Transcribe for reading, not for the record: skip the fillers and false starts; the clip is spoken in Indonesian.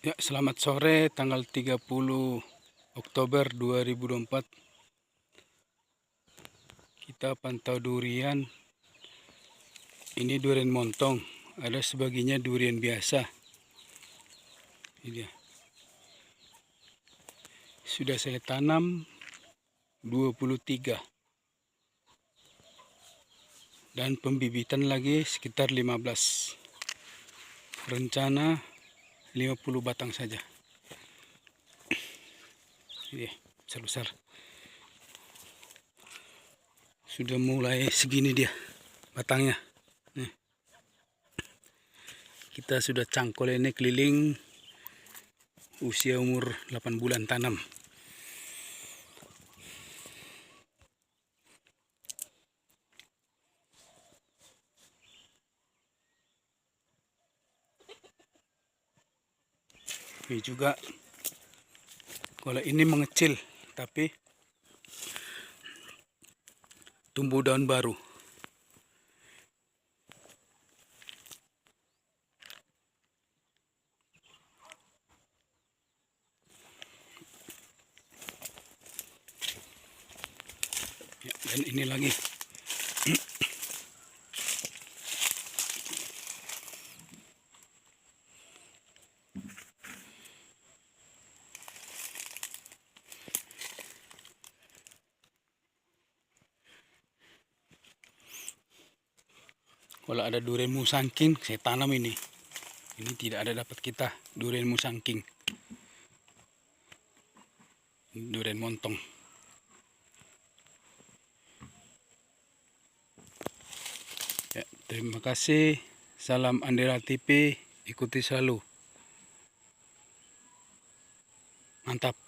Ya, selamat sore tanggal 30 Oktober 2024. Kita pantau durian. Ini durian montong, ada sebagiannya durian biasa. Ini dia. Sudah saya tanam 23 dan pembibitan lagi sekitar 15. Rencana 50 batang saja. Ini besar-besar. Sudah mulai segini dia batangnya. Nih. Kita sudah cangkol ini keliling, usia umur 8 bulan tanam. Ini juga kalau ini mengecil tapi tumbuh daun baru. Ya, dan ini lagi. Kalau ada durian musangking, saya tanam ini. Ini tidak ada dapat kita durian musangking. Durian montong. Ya, terima kasih. Salam Andera TV. Ikuti selalu. Mantap.